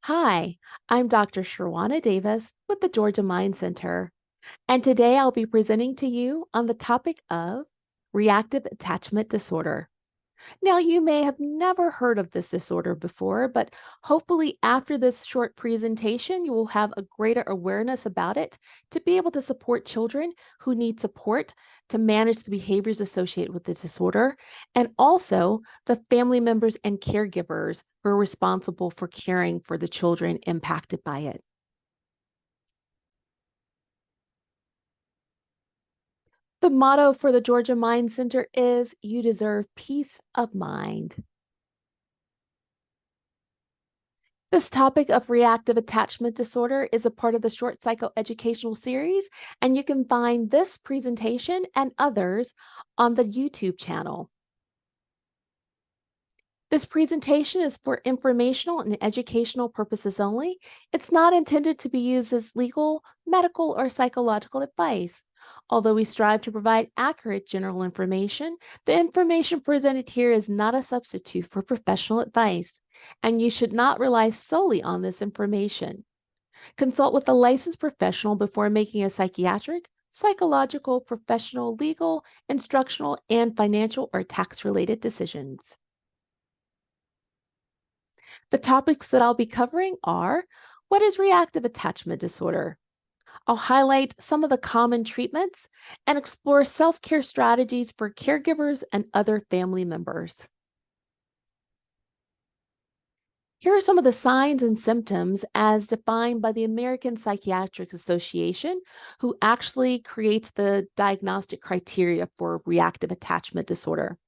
Hi, I'm Dr. Sherwana Davis with the Georgia Mind Center, and today I'll be presenting to you on the topic of reactive attachment disorder. Now, you may have never heard of this disorder before, but hopefully, after this short presentation, you will have a greater awareness about it to be able to support children who need support to manage the behaviors associated with this disorder, and also the family members and caregivers who are responsible for caring for the children impacted by it. The motto for the Georgia Mind Center is "You deserve peace of mind." This topic of reactive attachment disorder is a part of the short psychoeducational series, and you can find this presentation and others on the YouTube channel. This presentation is for informational and educational purposes only. It's not intended to be used as legal, medical, or psychological advice. Although we strive to provide accurate general information, the information presented here is not a substitute for professional advice, and you should not rely solely on this information. Consult with a licensed professional before making a psychiatric, psychological, professional, legal, instructional, and financial or tax-related decisions. The topics that I'll be covering are: what is reactive attachment disorder? I'll highlight some of the common treatments and explore self-care strategies for caregivers and other family members. Here are some of the signs and symptoms as defined by the American Psychiatric Association, who actually creates the diagnostic criteria for reactive attachment disorder.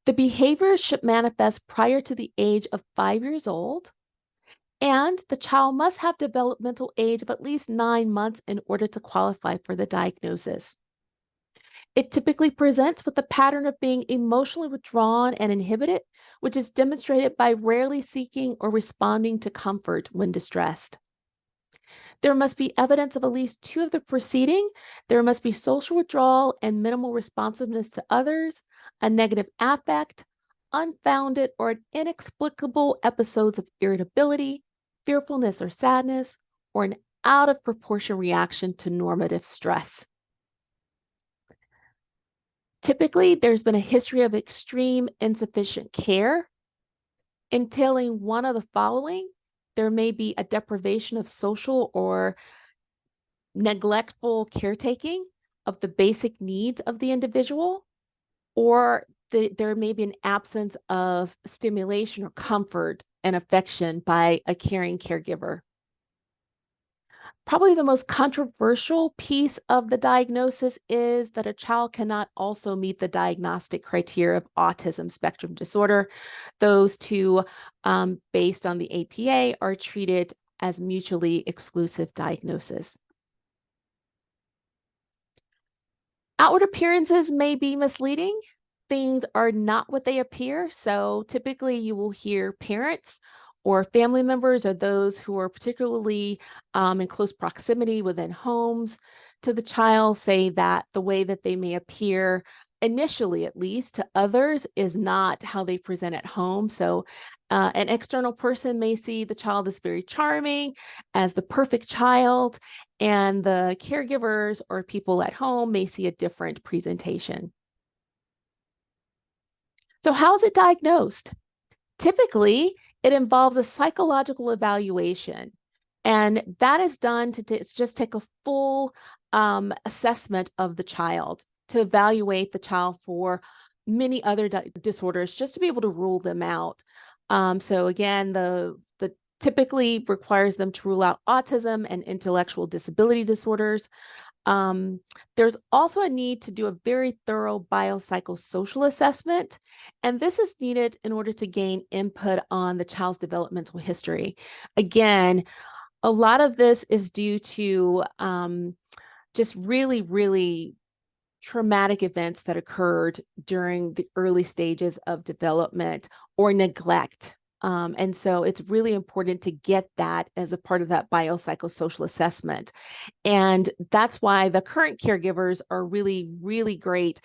The behavior should manifest prior to the age of 5 years old, and the child must have developmental age of at least 9 months in order to qualify for the diagnosis. It typically presents with a pattern of being emotionally withdrawn and inhibited, which is demonstrated by rarely seeking or responding to comfort when distressed. There must be evidence of at least 2 of the preceding. There must be social withdrawal and minimal responsiveness to others, a negative affect, unfounded or inexplicable episodes of irritability, fearfulness or sadness, or an out of proportion reaction to normative stress. Typically, there's been a history of extreme insufficient care, entailing one of the following. There may be a deprivation of social or neglectful caretaking of the basic needs of the individual, or there may be an absence of stimulation or comfort and affection by a caring caregiver. Probably the most controversial piece of the diagnosis is that a child cannot also meet the diagnostic criteria of autism spectrum disorder. Those two, based on the APA, are treated as mutually exclusive diagnoses. Outward appearances may be misleading. Things are not what they appear. So typically you will hear parents or family members or those who are particularly in close proximity within homes to the child say that the way that they may appear initially, at least to others, is not how they present at home. So an external person may see the child as very charming, as the perfect child, and the caregivers or people at home may see a different presentation. So how is it diagnosed? Typically, it involves a psychological evaluation, and that is done to just take a full assessment of the child to evaluate the child for many other disorders, just to be able to rule them out. So again, the typically requires them to rule out autism and intellectual disability disorders. There's also a need to do a very thorough biopsychosocial assessment, and this is needed in order to gain input on the child's developmental history. Again, a lot of this is due to just really traumatic events that occurred during the early stages of development or neglect And so it's really important to get that as a part of that biopsychosocial assessment. And that's why the current caregivers are really, really great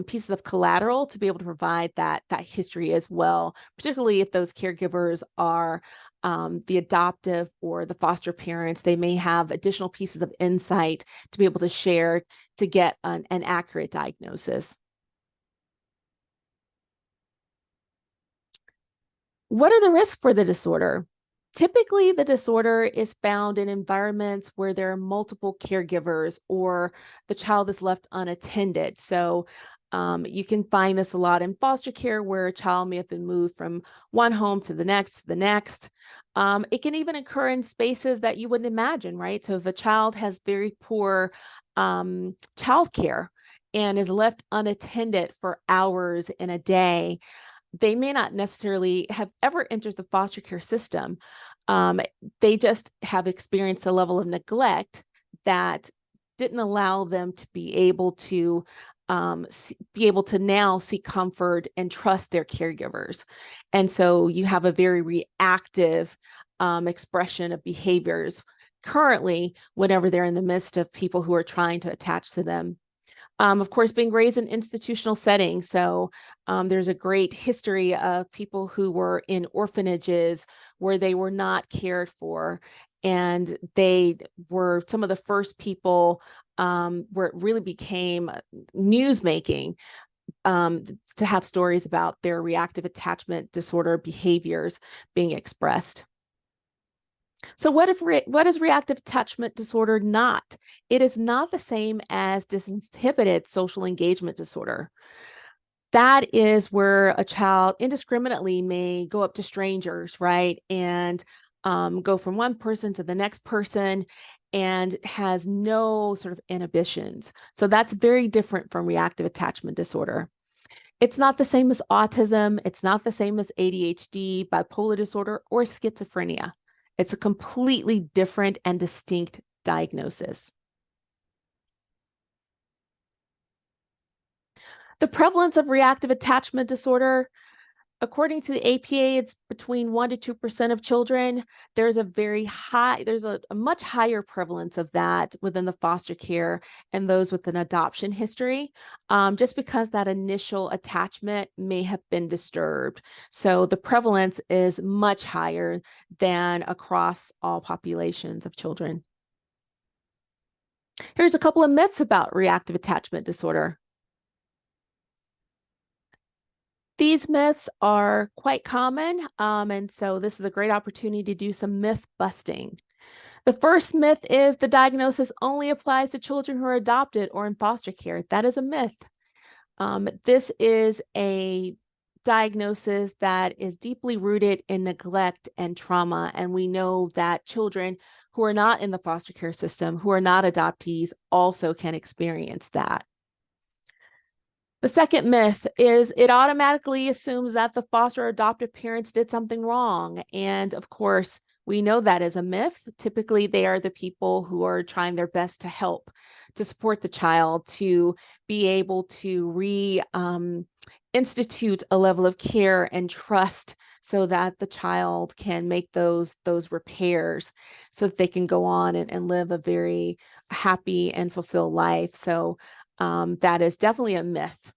pieces of collateral to be able to provide that history as well, particularly if those caregivers are the adoptive or the foster parents. They may have additional pieces of insight to be able to share to get an accurate diagnosis. What are the risks for the disorder? Typically, the disorder is found in environments where there are multiple caregivers or the child is left unattended. So you can find this a lot in foster care where a child may have been moved from one home to the next. It can even occur in spaces that you wouldn't imagine, right? So if a child has very poor child care and is left unattended for hours in a day, they may not necessarily have ever entered the foster care system. They just have experienced a level of neglect that didn't allow them to be able to now seek comfort and trust their caregivers. And so you have a very reactive expression of behaviors currently whenever they're in the midst of people who are trying to attach to them. Of course, being raised in institutional settings. So there's a great history of people who were in orphanages where they were not cared for. And they were some of the first people where it really became news making to have stories about their reactive attachment disorder behaviors being expressed. So what is reactive attachment disorder not? It is not the same as disinhibited social engagement disorder. That is where a child indiscriminately may go up to strangers, right? And go from one person to the next person and has no sort of inhibitions. So that's very different from reactive attachment disorder. It's not the same as autism. It's not the same as ADHD, bipolar disorder, or schizophrenia. It's a completely different and distinct diagnosis. The prevalence of reactive attachment disorder, according to the APA, it's between 1% to 2% of children. There's a much higher prevalence of that within the foster care and those with an adoption history, just because that initial attachment may have been disturbed. So the prevalence is much higher than across all populations of children. Here's a couple of myths about reactive attachment disorder. These myths are quite common, and so this is a great opportunity to do some myth busting. The first myth is the diagnosis only applies to children who are adopted or in foster care. That is a myth. This is a diagnosis that is deeply rooted in neglect and trauma, and we know that children who are not in the foster care system, who are not adoptees, also can experience that. The second myth is it automatically assumes that the foster or adoptive parents did something wrong. And of course, we know that is a myth. Typically, they are the people who are trying their best to help, to support the child, to be able to institute a level of care and trust so that the child can make those repairs so that they can go on and live a very happy and fulfilled life. So that is definitely a myth.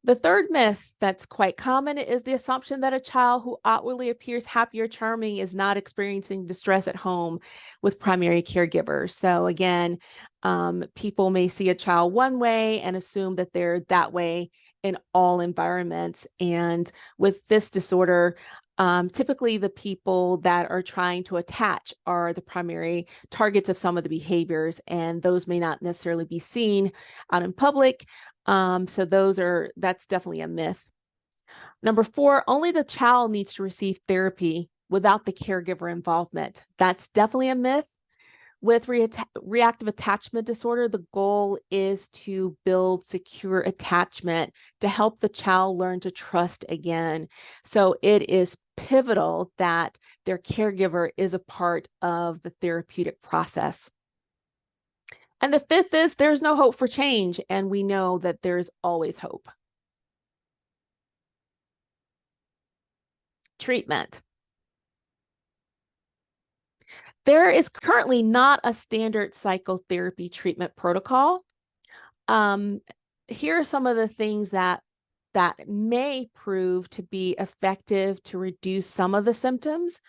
The third myth that's quite common is the assumption that a child who outwardly appears happy or charming is not experiencing distress at home with primary caregivers. So again, people may see a child one way and assume that they're that way in all environments. And with this disorder, typically the people that are trying to attach are the primary targets of some of the behaviors, and those may not necessarily be seen out in public. So that's definitely a myth. Number 4, only the child needs to receive therapy without the caregiver involvement. That's definitely a myth. With reactive attachment disorder, the goal is to build secure attachment to help the child learn to trust again. So it is pivotal that their caregiver is a part of the therapeutic process. And the fifth is there's no hope for change, and we know that there's always hope. Treatment. There is currently not a standard psychotherapy treatment protocol. Here are some of the things that may prove to be effective to reduce some of the symptoms.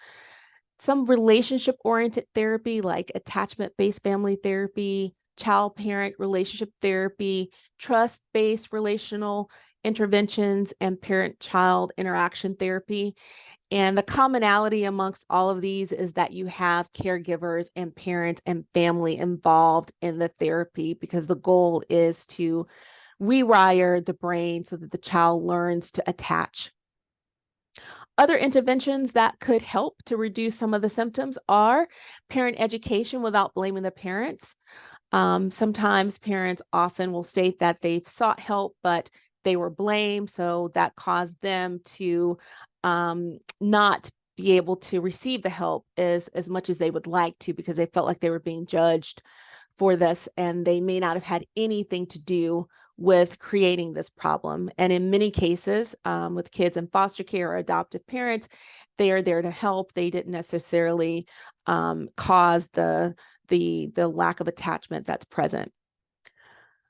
Some relationship-oriented therapy like attachment-based family therapy, child-parent relationship therapy, trust-based relational interventions, and parent-child interaction therapy. And the commonality amongst all of these is that you have caregivers and parents and family involved in the therapy, because the goal is to rewire the brain so that the child learns to attach. Other interventions that could help to reduce some of the symptoms are parent education without blaming the parents. Sometimes parents often will state that they've sought help, but they were blamed, so that caused them to not be able to receive the help as much as they would like to, because they felt like they were being judged for this, and they may not have had anything to do with creating this problem. And in many cases, with kids in foster care or adoptive parents, they are there to help. They didn't necessarily cause the lack of attachment that's present.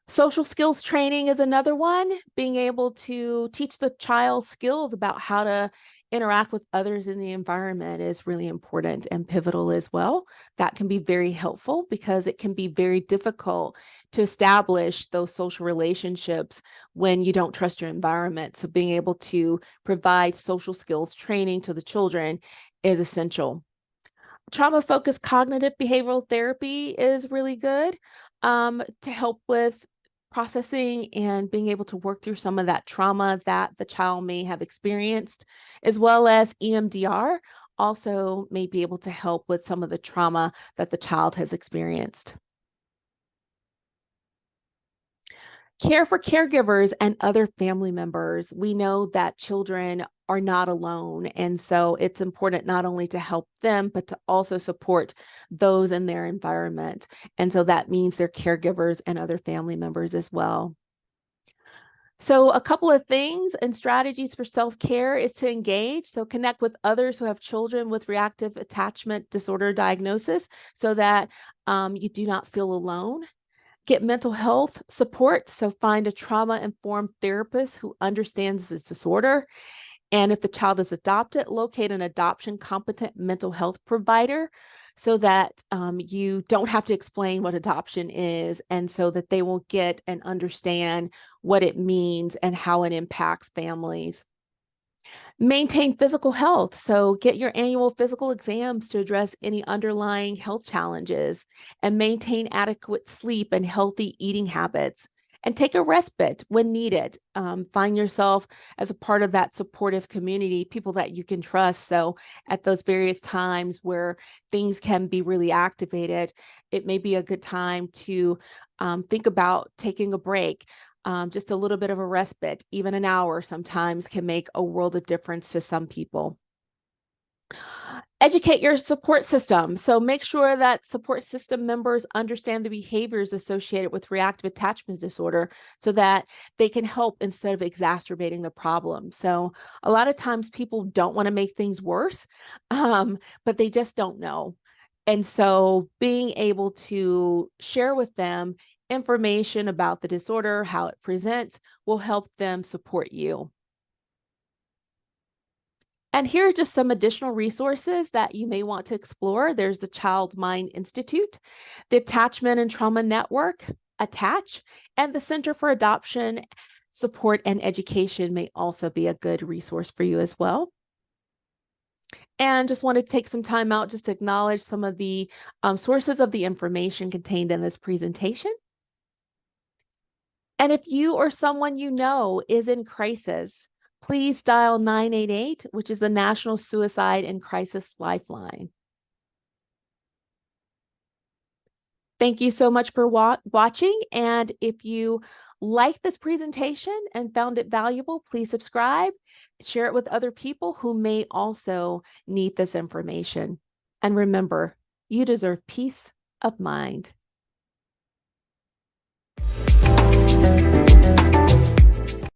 Social skills training is another one. Being able to teach the child skills about how to interact with others in the environment is really important and pivotal as well. That can be very helpful because it can be very difficult to establish those social relationships when you don't trust your environment. So being able to provide social skills training to the children is essential. Trauma-focused cognitive behavioral therapy is really good to help with processing and being able to work through some of that trauma that the child may have experienced, as well as EMDR also may be able to help with some of the trauma that the child has experienced. Care for caregivers and other family members. We know that children are not alone. And so it's important not only to help them, but to also support those in their environment. And so that means their caregivers and other family members as well. So a couple of things and strategies for self-care is to engage. So connect with others who have children with reactive attachment disorder diagnosis so that you do not feel alone. Get mental health support. So find a trauma-informed therapist who understands this disorder. And if the child is adopted, locate an adoption competent mental health provider so that you don't have to explain what adoption is, and so that they will get and understand what it means and how it impacts families. Maintain physical health. So get your annual physical exams to address any underlying health challenges, and maintain adequate sleep and healthy eating habits, and take a respite when needed. Find yourself as a part of that supportive community, people that you can trust. So at those various times where things can be really activated, it may be a good time to think about taking a break. Just a little bit of a respite, even an hour sometimes can make a world of difference to some people. Educate your support system. So make sure that support system members understand the behaviors associated with reactive attachment disorder so that they can help instead of exacerbating the problem. So a lot of times people don't want to make things worse, but they just don't know. And so being able to share with them information about the disorder, how it presents, will help them support you. And here are just some additional resources that you may want to explore. There's the Child Mind Institute, the Attachment and Trauma Network, ATTACH, and the Center for Adoption Support and Education may also be a good resource for you as well. And just want to take some time out just to acknowledge some of the sources of the information contained in this presentation. And if you or someone you know is in crisis, please dial 988, which is the National Suicide and Crisis Lifeline. Thank you so much for watching. And if you like this presentation and found it valuable, please subscribe, share it with other people who may also need this information. And remember, you deserve peace of mind.